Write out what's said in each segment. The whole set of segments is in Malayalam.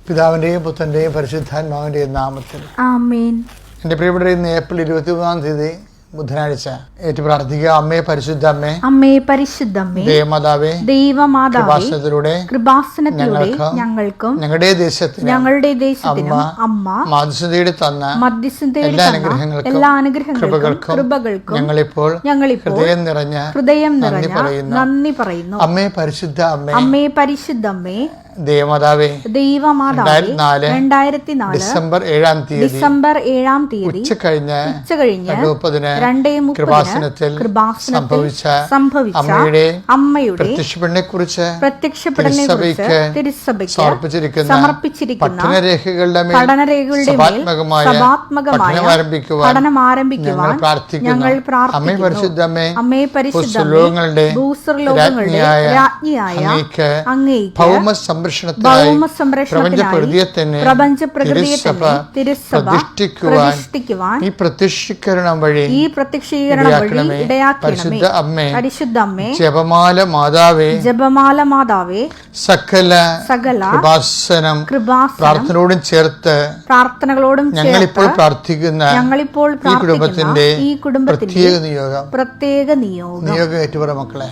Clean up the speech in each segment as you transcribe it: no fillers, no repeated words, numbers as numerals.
പിതാവിൻ്റെയും പുത്രൻ്റെയും പരിശുദ്ധാത്മാവിൻ്റെയും നാമത്തിൽ ആമേൻ. എൻ്റെ പ്രിയപ്പെട്ട ഇന്ന് ഏപ്രിൽ 23 ബുധനാഴ്ച ഏറ്റു പ്രാർത്ഥിക്കുക. അമ്മേ പരിശുദ്ധ അമ്മേ, അമ്മേ പരിശുദ്ധ അമ്മേ, ദേവമാതാവേ, ദൈവമാതാവേ, കൃപാസനത്തിലൂടെ ഞങ്ങൾക്കും ഞങ്ങളുടെ ദേശത്തിനും അമ്മ മധ്യസ്ഥതയുടെ തന്ന എല്ലാ അനുഗ്രഹങ്ങൾക്കും കൃപകൾക്കും ഞങ്ങളിപ്പോൾ ഹൃദയം നിറഞ്ഞ നന്ദി പറയുന്നു. അമ്മേ പരിശുദ്ധ അമ്മേ, അമ്മേ പരിശുദ്ധ അമ്മേ, ദൈവമാതാവേ, 2004 ഡിസംബർ 7 തീയതി ഉച്ചകഴിഞ്ഞ് 2:30 കൃപാസനത്തിൽ സംഭവിച്ച അമ്മയുടെ പ്രത്യക്ഷപ്പെടലിനെ കുറിച്ച് തിരുസഭയ്ക്ക് സമർപ്പിച്ചിരിക്കുന്ന പഠനരേഖകളുടെ പഠനം ആരംഭിക്കുവാൻ ഞങ്ങൾ പ്രാർത്ഥിക്കുന്നു. അമ്മേ പരിശുദ്ധ അമ്മേ, ഭൂസ്വർലോകങ്ങളുടെ രാജ്ഞിയായ അങ്ങേയ്ക്ക് പ്രപഞ്ചപ്രകൃതിയെ തിരുസഭ പ്രതിഷ്ഠിക്കുവാൻ ഈ പ്രത്യക്ഷീകരണം വഴി പരിശുദ്ധ അമ്മേ, ജപമാല മാതാവേ, സകല പ്രാർത്ഥനയോടും ചേർത്ത് ഞങ്ങളിപ്പോൾ പ്രാർത്ഥിക്കുന്ന ഈ കുടുംബത്തിന്റെ പ്രത്യേക നിയോഗം ഏറ്റുപറ മക്കളെ.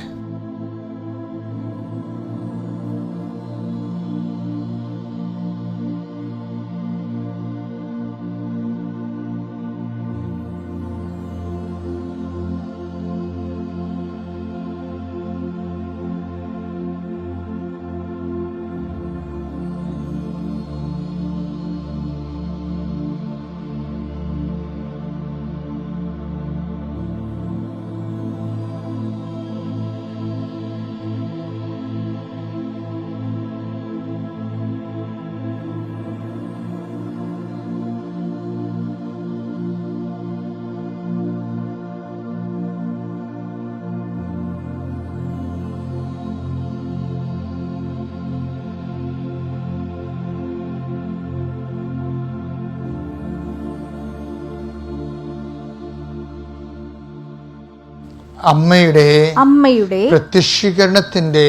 അമ്മയുടെ പ്രത്യക്ഷീകരണത്തിന്റെ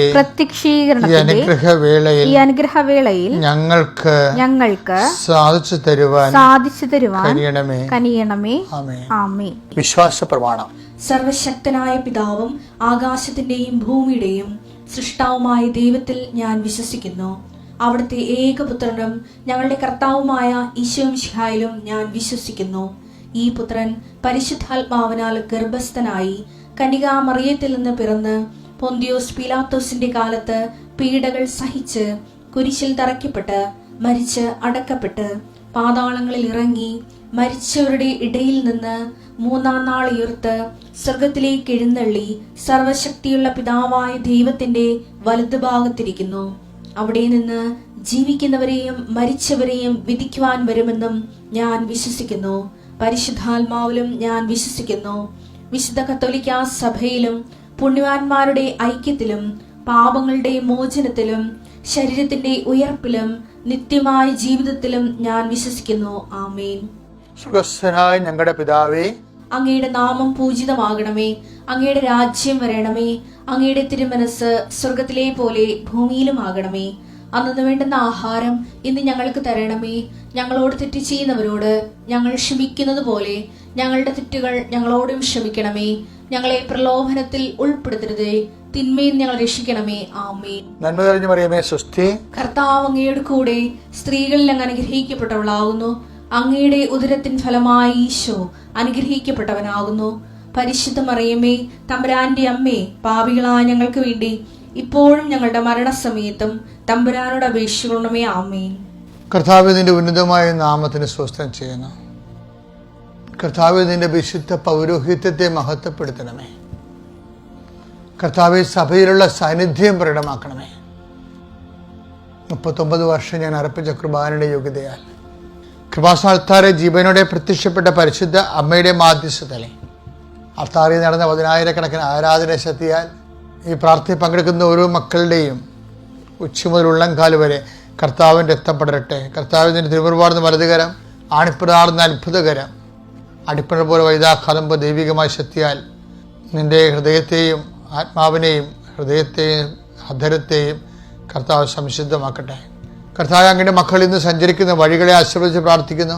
ഈ അനുഗ്രഹവേളയിൽ ഞങ്ങൾക്ക് സാധിച്ചു തരുവാൻ കനിയണമേ. ആമേൻ. വിശ്വാസ പ്രമാണം. സർവശക്തനായ പിതാവും ആകാശത്തിന്റെയും ഭൂമിയുടെയും സൃഷ്ടാവുമായ ദൈവത്തിൽ ഞാൻ വിശ്വസിക്കുന്നു. അവിടുത്തെ ഏകപുത്രനും ഞങ്ങളുടെ കർത്താവുമായ ഈശോമിശിഹായിലും ഞാൻ വിശ്വസിക്കുന്നു. ഈ പുത്രൻ പരിശുദ്ധാത്മാവിനാൽ ഗർഭസ്ഥനായി കന്യകാമറിയത്തിൽ നിന്ന് പിറന്ന് പൊന്തിയോസ് പീലാത്തോസിന്റെ കാലത്ത് പീഡകൾ സഹിച്ച് കുരിശിൽ തറയ്ക്കപ്പെട്ട് മരിച്ച് അടക്കപ്പെട്ട് പാതാളങ്ങളിൽ ഇറങ്ങി മരിച്ചവരുടെ ഇടയിൽ നിന്ന് 3-ാം നാൾ ഉയർത്ത് സ്വർഗത്തിലേക്ക് എഴുന്നള്ളി സർവശക്തിയുള്ള പിതാവായ ദൈവത്തിന്റെ വലതുഭാഗത്തിരിക്കുന്നു. അവിടെ നിന്ന് ജീവിക്കുന്നവരെയും മരിച്ചവരെയും വിധിക്കുവാൻ വരുമെന്നും ഞാൻ വിശ്വസിക്കുന്നു. പരിശുദ്ധാത്മാവിലും ഞാൻ വിശ്വസിക്കുന്നു. വിശുദ്ധ കത്തോലിക്കാ സഭയിലും പുണ്യവാന്മാരുടെ ഐക്യത്തിലും പാപങ്ങളുടെ മോചനത്തിലും ശരീരത്തിന്റെ ഉയർപ്പിലും നിത്യമായ ജീവിതത്തിലും ഞാൻ വിശ്വസിക്കുന്നു. ആമേൻ. സ്വർഗ്ഗസ്ഥനായ ഞങ്ങളുടെ പിതാവേ, അങ്ങയുടെ നാമം പൂജിതമാകണമേ. അങ്ങയുടെ രാജ്യം വരണമേ. അങ്ങയുടെ തിരുമനസ് സ്വർഗത്തിലെ പോലെ ഭൂമിയിലും ആകണമേ. അന്നു വേണ്ടുന്ന ആഹാരം ഇന്ന് ഞങ്ങൾക്ക് തരണമേ. ഞങ്ങളോട് തെറ്റ് ചെയ്യുന്നവരോട് ഞങ്ങൾ ക്ഷമിക്കുന്നത് പോലെ ഞങ്ങളുടെ തെറ്റുകൾ ഞങ്ങളോടും ക്ഷമിക്കണമേ. ഞങ്ങളെ പ്രലോഭനത്തിൽ ഉൾപ്പെടുത്തരുതേ, തിന്മയിൽ ഞങ്ങൾ രക്ഷിക്കണമേ. ആമേൻ. നന്മ നിറഞ്ഞ മറിയമേ, സ്വസ്തി. കർത്താവ് അങ്ങയുടെ കൂടെ സ്ത്രീകളിൽ അങ്ങ് അനുഗ്രഹിക്കപ്പെട്ടവളാകുന്നു. അങ്ങയുടെ ഉദരത്തിൻ ഫലമായി ഈശോ അനുഗ്രഹിക്കപ്പെട്ടവനാകുന്നു. പരിശുദ്ധ മറിയമേ, തമ്പുരാന്റെ അമ്മേ, പാപികളായ ഞങ്ങൾക്ക് വേണ്ടി ഇപ്പോഴും ഞങ്ങളുടെ മരണസമയത്തും തമ്പുരാനോട് അപേക്ഷിക്കണമേ. ആമേൻ. കർത്താവേ, നിന്റെ ഉന്നതമായ നാമത്തിന് സ്വസ്ഥം ചെയ്യുന്നു. കർത്താവേ, നിന്റെ വിശുദ്ധ പൗരോഹിത്യത്തെ മഹത്വപ്പെടുത്തണമേ. കർത്താവേ, സഭയിലുള്ള സാന്നിധ്യം പ്രകടമാക്കണമേ. 39 വർഷം ഞാൻ അർപ്പിച്ച കൃപാനയുടെ യോഗ്യതയാൽ കൃപാസനത്താറെ ജീവനോടെ പ്രത്യക്ഷപ്പെട്ട പരിശുദ്ധ അമ്മയുടെ മാധ്യസ്ഥതലേ അത്താറിൽ നടന്ന 10,000-കണക്കിന് ആരാധന ശക്തിയാൽ ഈ പ്രാർത്ഥനയിൽ പങ്കെടുക്കുന്ന ഓരോ മക്കളുടെയും ഉച്ച മുതൽ ഉള്ളംകാല് വരെ കർത്താവിൻ്റെ രക്തം പടരട്ടെ. കർത്താവിൻ്റെ തിരുമുറുപാടുന്ന വലതുകരം, ആണിപ്പിടാർന്ന അത്ഭുതകരം, അടിപ്പണ പോലെ വൈദാഘാതം പോലെ ദൈവികമായ ശക്തിയാൽ നിന്റെ ഹൃദയത്തെയും ആത്മാവിനെയും ഹൃദയത്തെയും അധരത്തെയും കർത്താവ് സംശുദ്ധമാക്കട്ടെ. കർത്താവ്, അങ്ങയുടെ മക്കൾ ഇന്ന് സഞ്ചരിക്കുന്ന വഴികളെ ആശീർവദിച്ച് പ്രാർത്ഥിക്കുന്നു.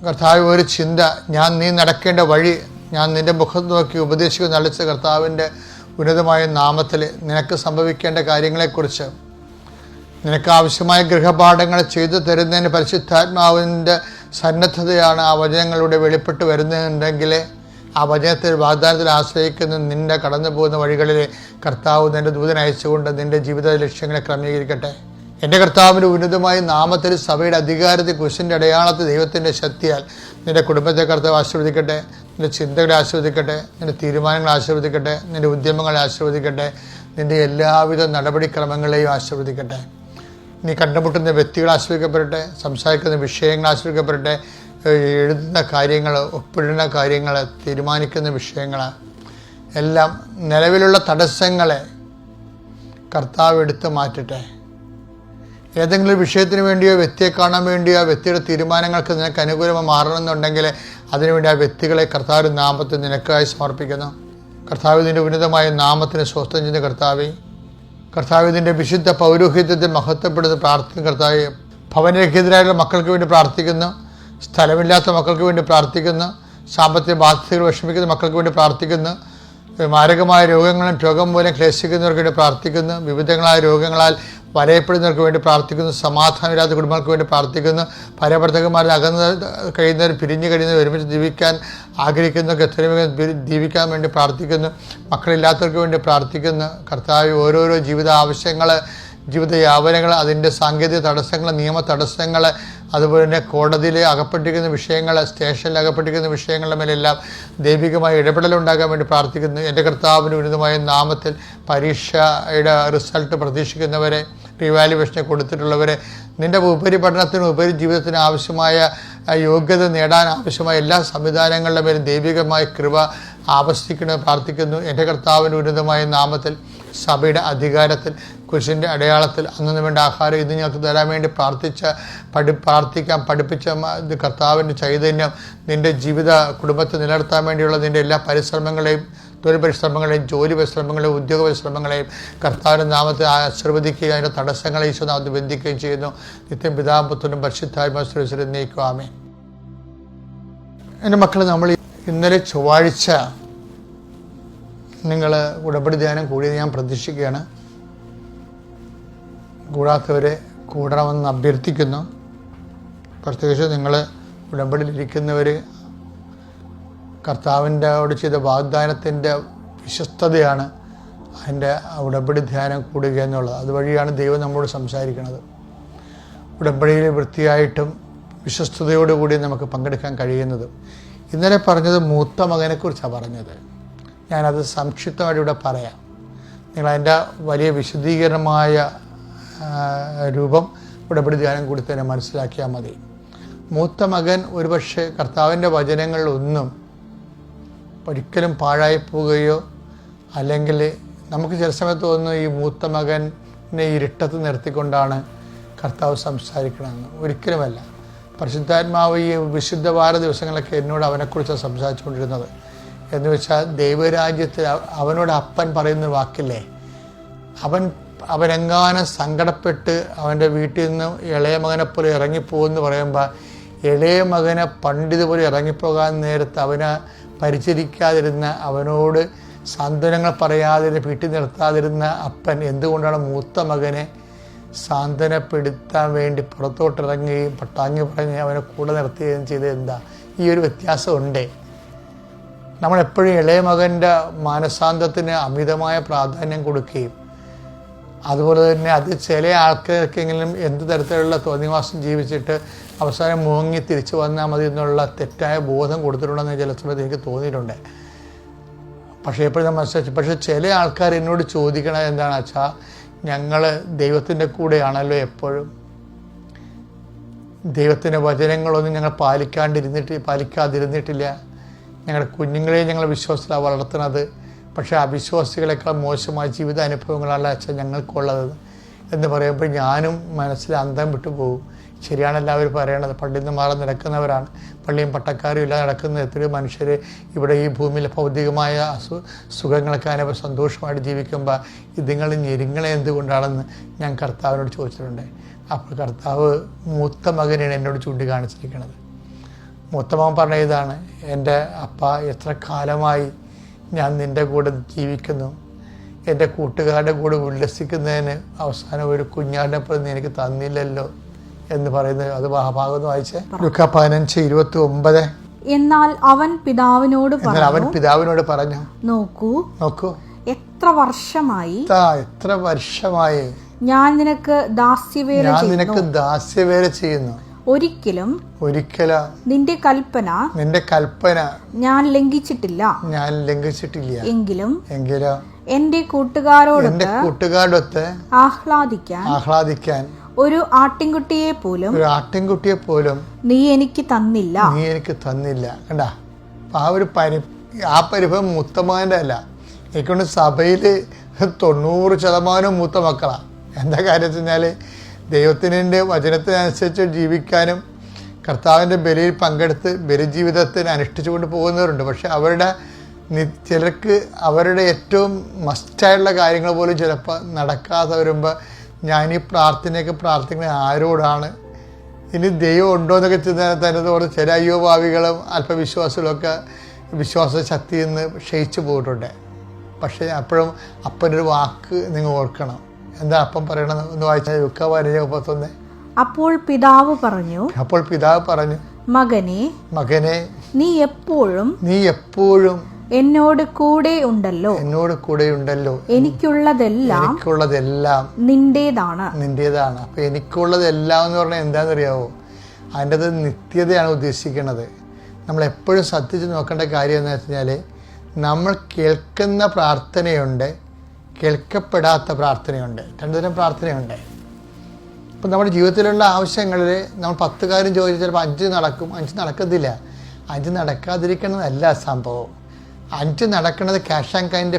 കർത്താവ്, ഒരു ചിന്ത, നീ നടക്കേണ്ട വഴി ഞാൻ നിൻ്റെ മുഖത്ത് നോക്കി ഉപദേശിക്കുന്ന അളിച്ച കർത്താവിൻ്റെ ഉന്നതമായ നാമത്തിൽ നിനക്ക് സംഭവിക്കേണ്ട കാര്യങ്ങളെക്കുറിച്ച്, നിനക്ക് ആവശ്യമായ ഗൃഹപാഠങ്ങൾ ചെയ്തു തരുന്നതിന് പരിശുദ്ധാത്മാവിൻ്റെ സന്നദ്ധതയാണ് ആ വചനങ്ങളിലൂടെ വെളിപ്പെട്ട് വരുന്നുണ്ടെങ്കിൽ ആ വചനത്തിൽ വാഗ്ദാനത്തിൽ ആശ്രയിക്കുന്ന നിൻ്റെ കടന്നു പോകുന്ന വഴികളിൽ കർത്താവ് നിൻ്റെ ദൂതൻ അയച്ചുകൊണ്ട് നിൻ്റെ ജീവിത ലക്ഷ്യങ്ങളെ ക്രമീകരിക്കട്ടെ. എൻ്റെ കർത്താവിൻ്റെ ഉന്നതമായ നാമത്തിൽ സഭയുടെ അധികാരത്തിൽ കുരിശിൻ്റെ അടയാളത്തിൽ ദൈവത്തിൻ്റെ ശക്തിയാൽ നിൻ്റെ കുടുംബത്തെ കർത്താവ് ആശീർവദിക്കട്ടെ, നിൻ്റെ ചിന്തകളെ ആശീർവദിക്കട്ടെ, നിൻ്റെ തീരുമാനങ്ങളെ ആശീർവദിക്കട്ടെ, നിൻ്റെ ഉദ്യമങ്ങളെ ആശീർവദിക്കട്ടെ, നിൻ്റെ എല്ലാവിധ നടപടിക്രമങ്ങളെയും ആശീർവദിക്കട്ടെ. നീ കണ്ടുമുട്ടുന്ന വ്യക്തികൾ ആശ്രയിക്കപ്പെടട്ടെ, സംസാരിക്കുന്ന വിഷയങ്ങൾ ആശ്രയിക്കപ്പെടട്ടെ, എഴുതുന്ന കാര്യങ്ങൾ, ഒപ്പിടുന്ന കാര്യങ്ങൾ, തീരുമാനിക്കുന്ന വിഷയങ്ങൾ എല്ലാം നിലവിലുള്ള തടസ്സങ്ങളെ കർത്താവ് എടുത്ത് മാറ്റട്ടെ. ഏതെങ്കിലും വിഷയത്തിന് വേണ്ടിയോ വ്യക്തിയെ കാണാൻ വേണ്ടിയോ ആ വ്യക്തിയുടെ തീരുമാനങ്ങൾക്ക് നിനക്ക് അനുകൂലമായി മാറണമെന്നുണ്ടെങ്കിൽ അതിനുവേണ്ടി ആ വ്യക്തികളെ കർത്താവിൻ്റെ നാമത്തിൽ നിനക്കായി സമർപ്പിക്കുന്നു. കർത്താവ്, നിൻ്റെ ഉന്നതമായ നാമത്തിന് സ്വസ്ഥം ചെയ്യുന്ന കർത്താവ്, ഇതിൻ്റെ വിശുദ്ധ പൗരോഹിത്യത്തിൽ മഹത്വപ്പെടുന്ന പ്രാർത്ഥിക്കുന്ന കർത്താവ്, ഭവനരഹിതരായുള്ള മക്കൾക്ക് വേണ്ടി പ്രാർത്ഥിക്കുന്നു, സ്ഥലമില്ലാത്ത മക്കൾക്ക് വേണ്ടി പ്രാർത്ഥിക്കുന്നു, സാമ്പത്തിക ബാധ്യതകൾ വിഷമിക്കുന്ന മക്കൾക്ക് വേണ്ടി പ്രാർത്ഥിക്കുന്നു, മാരകമായ രോഗം മൂലം ക്ലേശിക്കുന്നവർക്ക് വേണ്ടി പ്രാർത്ഥിക്കുന്നു, വിവിധങ്ങളായ രോഗങ്ങളാൽ വലയപ്പെടുന്നവർക്ക് വേണ്ടി പ്രാർത്ഥിക്കുന്നു, സമാധാനമില്ലാത്ത കുടുംബങ്ങൾക്ക് വേണ്ടി പ്രാർത്ഥിക്കുന്നു, പരവർത്തകന്മാരിൽ അകന്ന് കഴിയുന്നവർ, പിരിഞ്ഞു കഴിയുന്നവർ, ഒരുമിച്ച് ജീവിക്കാൻ ആഗ്രഹിക്കുന്നവർക്ക് എത്രയും ജീവിക്കാൻ വേണ്ടി പ്രാർത്ഥിക്കുന്നു, മക്കളില്ലാത്തവർക്ക് വേണ്ടി പ്രാർത്ഥിക്കുന്നു. കർത്താവ്, ഓരോരോ ജീവിത ആവശ്യങ്ങൾ, ജീവിത യാതനകൾ, അതിൻ്റെ സാങ്കേതിക തടസ്സങ്ങൾ, നിയമ തടസ്സങ്ങൾ, അതുപോലെ തന്നെ കോടതിയിൽ അകപ്പെട്ടിരിക്കുന്ന വിഷയങ്ങൾ, സ്റ്റേഷനിൽ അകപ്പെട്ടിരിക്കുന്ന വിഷയങ്ങളുടെ മേലെല്ലാം ദൈവികമായ ഇടപെടലുണ്ടാകാൻ വേണ്ടി പ്രാർത്ഥിക്കുന്നു. എൻ്റെ കർത്താവിൻ്റെ ഉന്നതമായ നാമത്തിൽ പരീക്ഷയുടെ റിസൾട്ട് പ്രതീക്ഷിക്കുന്നവരെ, റിവാലുവേഷനെ കൊടുത്തിട്ടുള്ളവരെ, നിൻ്റെ ഉപരിപഠനത്തിനും ഉപരി ജീവിതത്തിന് ആവശ്യമായ യോഗ്യത നേടാൻ ആവശ്യമായ എല്ലാ സംവിധാനങ്ങളുടെ മേലും ദൈവികമായ കൃപ ആവസിക്കണമെന്ന് പ്രാർത്ഥിക്കുന്നു. എൻ്റെ കർത്താവിൻ്റെ ഉന്നതമായ നാമത്തിൽ സഭയുടെ അധികാരത്തിൽ കുരിശിൻ്റെ അടയാളത്തിൽ അന്നു വേണ്ട ആഹാരം ഇത് ഞങ്ങൾക്ക് തരാൻ വേണ്ടി പ്രാർത്ഥിക്കാൻ പഠിപ്പിച്ച കർത്താവിൻ്റെ ചൈതന്യം നിൻ്റെ ജീവിത കുടുംബത്തെ നിലനിർത്താൻ വേണ്ടിയുള്ള നിൻ്റെ എല്ലാ പരിശ്രമങ്ങളെയും, തൊഴിൽ പരിശ്രമങ്ങളെയും, ജോലി പരിശ്രമങ്ങളെയും, ഉദ്യോഗ പരിശ്രമങ്ങളെയും കർത്താവിൻ്റെ നാമത്തെ ആശീർവദിക്കുകയും അതിൻ്റെ തടസ്സങ്ങളെ ഈശോനാമത്തിൽ ബന്ധിക്കുകയും ചെയ്യുന്നു. നിത്യം പിതാവും പുത്രനും പരിശുദ്ധാത്മാവിനെ എന്നേക്കും ആമേൻ. എൻ്റെ മക്കൾ, നമ്മൾ ഇന്നലെ ചൊവ്വാഴ്ച നിങ്ങൾ ഉടമ്പടി ധ്യാനം കൂടിയത് ഞാൻ പ്രതീക്ഷിക്കുകയാണ്. കൂടാത്തവരെ കൂടണമെന്ന് അഭ്യർത്ഥിക്കുന്നു. പ്രത്യേകിച്ച് നിങ്ങൾ ഉടമ്പടിയിലിരിക്കുന്നവർ കർത്താവിൻ്റെയോട് ചെയ്ത വാഗ്ദാനത്തിൻ്റെ വിശ്വസ്തതയാണ് അതിൻ്റെ ഉടമ്പടി ധ്യാനം കൂടുക എന്നുള്ളത്. അതുവഴിയാണ് ദൈവം നമ്മോട് സംസാരിക്കുന്നത്. ഉടമ്പടിയിൽ വൃത്തിയായിട്ടും വിശ്വസ്തയോടുകൂടി നമുക്ക് പങ്കെടുക്കാൻ കഴിയുന്നത്. ഇന്നലെ പറഞ്ഞത് മൂത്ത മകനെക്കുറിച്ചാണ് പറഞ്ഞത്. ഞാനത് സംക്ഷിപ്തമായിട്ട് ഇവിടെ പറയാം. നിങ്ങളതിൻ്റെ വലിയ വിശദീകരണമായ രൂപം ഉടമ്പടി ധ്യാനം കൂടി തന്നെ മനസ്സിലാക്കിയാൽ മതി. മൂത്ത മകൻ ഒരുപക്ഷെ കർത്താവിൻ്റെ വചനങ്ങളിലൊന്നും ഒരിക്കലും പാഴായിപ്പോവുകയോ, അല്ലെങ്കിൽ നമുക്ക് ചില സമയത്ത് തോന്നുന്നു ഈ മൂത്ത മകനെ ഇരുട്ടത്ത് നിർത്തിക്കൊണ്ടാണ് കർത്താവ് സംസാരിക്കണമെന്ന്. ഒരിക്കലുമല്ല. പരിശുദ്ധാത്മാവ് ഈ വിശുദ്ധ വാര ദിവസങ്ങളൊക്കെ എന്നോട് അവനെക്കുറിച്ചാണ് സംസാരിച്ചുകൊണ്ടിരുന്നത്. എന്ന് വെച്ചാൽ ദൈവരാജ്യത്തിൽ അവനോട് അപ്പൻ പറയുന്ന വാക്കില്ലേ, അവനെങ്ങാനും സങ്കടപ്പെട്ട് അവൻ്റെ വീട്ടിൽ നിന്ന് ഇളയ മകനെപ്പോലെ ഇറങ്ങിപ്പോകുമെന്ന് പറയുമ്പോൾ, ഇളയ മകനെ പണ്ടിതുപോലെ ഇറങ്ങിപ്പോകാൻ നേരത്ത് അവനെ പരിചരിക്കാതിരുന്ന, അവനോട് സാന്ത്വനങ്ങൾ പറയാതിരുന്ന, വീട്ടിൽ നിർത്താതിരുന്ന അപ്പൻ എന്തുകൊണ്ടാണ് മൂത്ത മകനെ സാന്ത്വനപ്പെടുത്താൻ വേണ്ടി പുറത്തോട്ടിറങ്ങുകയും പട്ടാങ്ങി പറഞ്ഞ് അവനെ കൂടെ നിർത്തുകയും ചെയ്തത്? എന്താ ഈ ഒരു വ്യത്യാസമുണ്ടേ? നമ്മളെപ്പോഴും ഇളയ മകൻ്റെ മാനസാന്തത്തിന് അമിതമായ പ്രാധാന്യം കൊടുക്കുകയും, അതുപോലെ തന്നെ അത് ചില ആൾക്കാർക്കെങ്കിലും എന്ത് തരത്തിലുള്ള തോന്നിവാസം ജീവിച്ചിട്ട് അവസാനം മുങ്ങി തിരിച്ചു വന്നാൽ മതി എന്നുള്ള തെറ്റായ ബോധം കൊടുത്തിട്ടുണ്ടെന്ന് ചില സമയത്ത് എനിക്ക് തോന്നിയിട്ടുണ്ട്. പക്ഷേ എപ്പോഴും ഞാൻ മനസ്സിലാക്കി. പക്ഷേ ചില ആൾക്കാർ എന്നോട് ചോദിക്കണത് എന്താണെന്ന് വെച്ചാൽ, ഞങ്ങൾ ദൈവത്തിൻ്റെ കൂടെയാണല്ലോ എപ്പോഴും, ദൈവത്തിൻ്റെ വചനങ്ങളൊന്നും ഞങ്ങൾ പാലിക്കാതിരുന്നിട്ടില്ല, ഞങ്ങളുടെ കുഞ്ഞുങ്ങളെയും ഞങ്ങൾ വിശ്വാസത്തിലാണ് വളർത്തുന്നത്, പക്ഷേ അവിശ്വാസികളെക്കാൾ മോശമായ ജീവിതാനുഭവങ്ങളല്ല അച്ഛൻ ഞങ്ങൾക്കുള്ളത് എന്ന് പറയുമ്പോൾ ഞാനും മനസ്സിൽ അന്തം വിട്ടു പോകും. ശരിയാണ് എല്ലാവരും പറയണത്. പള്ളിയിൽ നിന്ന് മാറി നടക്കുന്നവരാണ്, പള്ളിയും പട്ടക്കാരും ഇല്ലാതെ നടക്കുന്ന എത്രയോ മനുഷ്യർ ഇവിടെ ഈ ഭൂമിയിൽ ഭൗതികമായ സുഖങ്ങളൊക്കെ അനുഭവ സന്തോഷമായിട്ട് ജീവിക്കുമ്പോൾ ഇതുങ്ങൾ ഞെരുങ്ങളെ എന്തുകൊണ്ടാണെന്ന് ഞാൻ കർത്താവിനോട് ചോദിച്ചിട്ടുണ്ട്. അപ്പോൾ കർത്താവ് മൂത്ത മകനാണ് എന്നോട് ചൂണ്ടിക്കാണിച്ചിരിക്കുന്നത്. മൂത്ത മകൻ പറഞ്ഞ ഇതാണ്, എൻ്റെ അപ്പ, എത്ര കാലമായി ഞാൻ നിൻ്റെ കൂടെ ജീവിക്കുന്നു, എൻ്റെ കൂട്ടുകാരുടെ കൂടെ ഉല്ലസിക്കുന്നതിന് അവസാനം ഒരു കുഞ്ഞാടിനെ പോലെ നീ എനിക്ക് തന്നില്ലല്ലോ എന്ന് പറയുന്നത്. അത് ഭാഗം വായിച്ചേ. ലൂക്കാ 15:29. എന്നാൽ അവൻ പിതാവിനോട് പറഞ്ഞു, നോക്കൂ എത്ര വർഷമായി ഞാൻ നിനക്ക് ദാസ്യവേല ചെയ്യുന്നു. ഒരിക്കലും നിന്റെ കൽപ്പന ഞാൻ ലംഘിച്ചിട്ടില്ല. എങ്കിലും എന്റെ കൂട്ടുകാരോടൊത്ത് ആഹ്ലാദിക്കാൻ ഒരു ആട്ടിൻകുട്ടിയെ പോലും നീ എനിക്ക് തന്നില്ല. കണ്ടാ, ആ പരിഭവം മൂത്തമകൻ്റെ അല്ല. എനിക്കൊണ്ട് സഭയിൽ 90% മൂത്ത മക്കളാണ്. എന്താ കാര്യം വെച്ച് കഴിഞ്ഞാൽ ദൈവത്തിൻ്റെ വചനത്തിനനുസരിച്ച് ജീവിക്കാനും കർത്താവിൻ്റെ ബലിയിൽ പങ്കെടുത്ത് ബലിജീവിതത്തിന് അനുഷ്ഠിച്ചുകൊണ്ട് പോകുന്നവരുണ്ട്. പക്ഷെ ചിലർക്ക് അവരുടെ ഏറ്റവും മസ്റ്റായിട്ടുള്ള കാര്യങ്ങൾ പോലും ചിലപ്പോൾ നടക്കാതെ വരുമ്പോൾ ഞാനീ പ്രാർത്ഥനയൊക്കെ പ്രാർത്ഥിക്കുന്നത് ആരോടാണ്, ഇനി ദൈവം ഉണ്ടോ എന്നൊക്കെ തന്നെ ചില അയ്യോഭാവികളും അല്പവിശ്വാസികളൊക്കെ വിശ്വാസ ശക്തിയിൽ നിന്ന് ക്ഷയിച്ചു പോയിട്ടുണ്ട്. പക്ഷേ അപ്പോഴും അപ്പനൊരു വാക്ക് നിങ്ങൾ ഓർക്കണം. എന്താ അപ്പം പറയണത് ഒന്ന് വായിച്ചാൽ. ലൂക്കാ 15:31. അപ്പോൾ പിതാവ് പറഞ്ഞു, മകനെ നീ എപ്പോഴും എന്നോട് കൂടെ ഉണ്ടല്ലോ. എനിക്കുള്ളതെല്ലാം നിന്റേതാണ്. അപ്പൊ എനിക്കുള്ളതെല്ലാം എന്ന് പറഞ്ഞാൽ എന്താണെന്നറിയാവോ? അതിൻ്റെ നിത്യതയാണ് ഉദ്ദേശിക്കുന്നത്. നമ്മൾ എപ്പോഴും ശ്രദ്ധിച്ച് നോക്കേണ്ട കാര്യം എന്ന് വെച്ച് കഴിഞ്ഞാൽ, നമ്മൾ കേൾക്കുന്ന പ്രാർത്ഥനയുണ്ട്, കേൾക്കപ്പെടാത്ത പ്രാർത്ഥനയുണ്ട്. രണ്ടുതരം പ്രാർത്ഥനയുണ്ട്. ഇപ്പം നമ്മുടെ ജീവിതത്തിലുള്ള ആവശ്യങ്ങളിൽ നമ്മൾ 10 കാര്യം ചോദിച്ചാൽ ചിലപ്പോൾ 5 നടക്കും, 5 നടക്കത്തില്ല. 5 നടക്കാതിരിക്കുന്നതല്ല സംഭവം. 5 നടക്കുന്നത് ക്യാഷ് ആൻഡ് കൈൻഡ്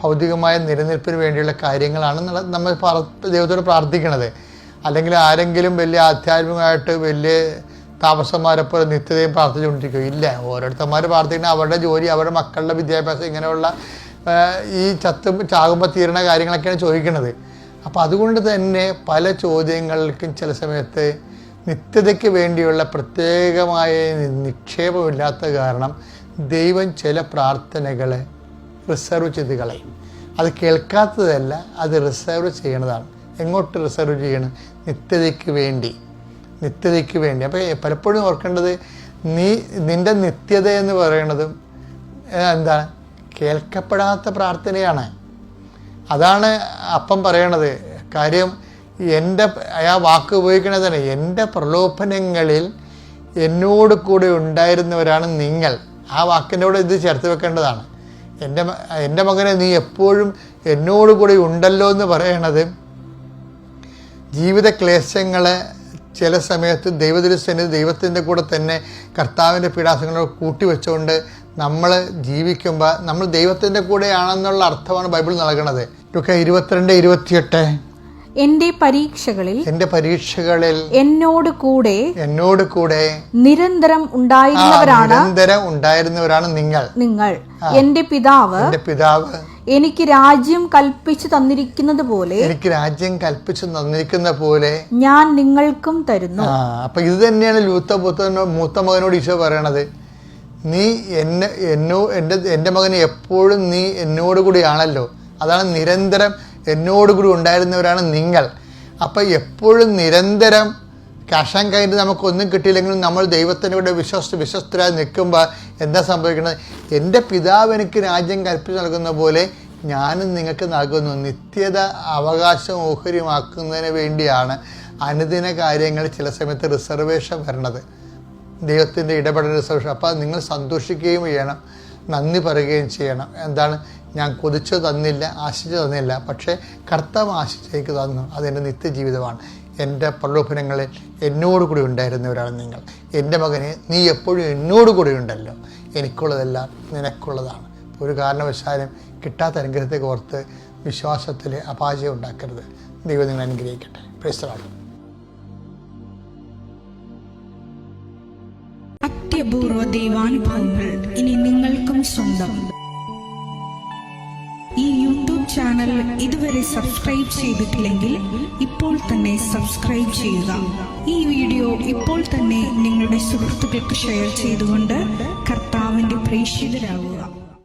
ഭൗതികമായ നിലനിൽപ്പിന് വേണ്ടിയുള്ള കാര്യങ്ങളാണ് നമ്മൾ ദൈവത്തോട് പ്രാർത്ഥിക്കുന്നത്. അല്ലെങ്കിൽ ആരെങ്കിലും വലിയ ആധ്യാത്മികമായിട്ട് വലിയ താമസന്മാരെ പോലെ നിത്യതയും പ്രാർത്ഥിച്ചുകൊണ്ടിരിക്കും. ഇല്ല, ഓരോരുത്തന്മാർ പ്രാർത്ഥിക്കുന്നത് അവരുടെ ജോലി, അവരുടെ മക്കളുടെ വിദ്യാഭ്യാസം, ഇങ്ങനെയുള്ള ഈ ചാകുമ്പോൾ തീരണ കാര്യങ്ങളൊക്കെയാണ് ചോദിക്കുന്നത്. അപ്പോൾ അതുകൊണ്ട് തന്നെ പല ചോദ്യങ്ങൾക്കും ചില സമയത്ത് നിത്യതയ്ക്ക് വേണ്ടിയുള്ള പ്രത്യേകമായ നിക്ഷേപമില്ലാത്ത കാരണം ദൈവം ചില പ്രാർത്ഥനകളെ റിസർവ് ചെയ്ത് കളയും. അത് കേൾക്കാത്തതല്ല, അത് റിസർവ് ചെയ്യണതാണ്. എങ്ങോട്ട് റിസർവ് ചെയ്യണം? നിത്യതയ്ക്ക് വേണ്ടി. അപ്പോൾ പലപ്പോഴും ഓർക്കേണ്ടത്, നിൻ്റെ നിത്യത എന്ന് പറയുന്നതും എന്താണ്? കേൾക്കപ്പെടാത്ത പ്രാർത്ഥനയാണ്. അതാണ് അപ്പം പറയണത്. കാര്യം ആ വാക്ക് ഉപയോഗിക്കണത് തന്നെ, എൻ്റെ പ്രലോഭനങ്ങളിൽ എന്നോട് കൂടെ ഉണ്ടായിരുന്നവരാണ് നിങ്ങൾ. ആ വാക്കിൻ്റെ കൂടെ ഇത് ചേർത്ത് വെക്കേണ്ടതാണ്. എൻ്റെ മകനെ നീ എപ്പോഴും എന്നോട് കൂടെ ഉണ്ടല്ലോ എന്ന് പറയണത് ജീവിത ക്ലേശങ്ങളെ ചില സമയത്ത് ദൈവത്തിൻ്റെ കൂടെ തന്നെ കർത്താവിൻ്റെ പീഡാസങ്ങളോട് കൂട്ടിവെച്ചുകൊണ്ട് നമ്മൾ ജീവിക്കുമ്പോൾ നമ്മൾ ദൈവത്തിൻ്റെ കൂടെയാണെന്നുള്ള അർത്ഥമാണ് ബൈബിൾ നൽകുന്നത്. 22:28. എൻ്റെ പരീക്ഷകളിൽ എന്നോട് കൂടെ നിരന്തരം ഉണ്ടായിരുന്നവരാണ് നിങ്ങൾ. എൻ്റെ പിതാവ് എനിക്ക് രാജ്യം കൽപ്പിച്ചു തന്നിരിക്കുന്നത് പോലെ ഞാൻ നിങ്ങൾക്കും തരുന്നു. അപ്പൊ ഇത് തന്നെയാണ് മൂത്ത മകനോട് ഈശോ പറയണത്. നീ എൻ്റെ മകന് എപ്പോഴും നീ എന്നോട് കൂടിയാണല്ലോ. അതാണ് നിരന്തരം എന്നോട് കൂടി ഉണ്ടായിരുന്നവരാണ് നിങ്ങൾ. അപ്പം എപ്പോഴും നിരന്തരം ക്യാഷ് ആൻഡ് കൈൻഡ് നമുക്കൊന്നും കിട്ടിയില്ലെങ്കിലും നമ്മൾ ദൈവത്തിൻ്റെ കൂടെ വിശ്വസ്തരായി നിൽക്കുമ്പോൾ എന്താ സംഭവിക്കുന്നത്? എൻ്റെ പിതാവ് എനിക്ക് രാജ്യം കൽപ്പിച്ച് നൽകുന്ന പോലെ ഞാനും നിങ്ങൾക്ക് നൽകുന്നു. നിത്യത അവകാശം ഓഹരിമാക്കുന്നതിന് വേണ്ടിയാണ് അനുദിന കാര്യങ്ങൾ ചില സമയത്ത് റിസർവേഷൻ വരണത്. ദൈവത്തിൻ്റെ ഇടപെടൽ റിസർവേഷൻ. അപ്പോൾ നിങ്ങൾ സന്തോഷിക്കുകയും ചെയ്യണം, നന്ദി പറയുകയും ചെയ്യണം. എന്താണ്? ഞാൻ കൊതിച്ചു തന്നില്ല, ആശിച്ചു തന്നില്ല, പക്ഷേ കർത്താവ് ആശിച്ചേക്ക് തന്നു. അതെൻ്റെ നിത്യജീവിതമാണ്. എൻ്റെ പ്രലോഭനങ്ങളിൽ എന്നോട് കൂടി ഉണ്ടായിരുന്നവരാണ് നിങ്ങൾ. എൻ്റെ മകനെ നീ എപ്പോഴും എന്നോട് കൂടി ഉണ്ടല്ലോ. എനിക്കുള്ളതെല്ലാം നിനക്കുള്ളതാണ്. ഒരു കാരണവശാലും കിട്ടാത്ത അനുഗ്രഹത്തെ ഓർത്ത് വിശ്വാസത്തിൽ അപാചയം ഉണ്ടാക്കരുത്. ദൈവം നിങ്ങൾ അനുഗ്രഹിക്കട്ടെ. Praise the lord. അത്യപൂർവ ദൈവാനുഭവങ്ങൾ ഇനി നിങ്ങൾക്കും സ്വന്തം. ഈ യൂട്യൂബ് ചാനൽ ഇതുവരെ സബ്സ്ക്രൈബ് ചെയ്തിട്ടില്ലെങ്കിൽ ഇപ്പോൾ തന്നെ സബ്സ്ക്രൈബ് ചെയ്യുക. ഈ വീഡിയോ ഇപ്പോൾ തന്നെ നിങ്ങളുടെ സുഹൃത്തുക്കൾക്ക് ഷെയർ ചെയ്തുകൊണ്ട് കർത്താവിന്റെ പ്രേക്ഷിതരാകുക.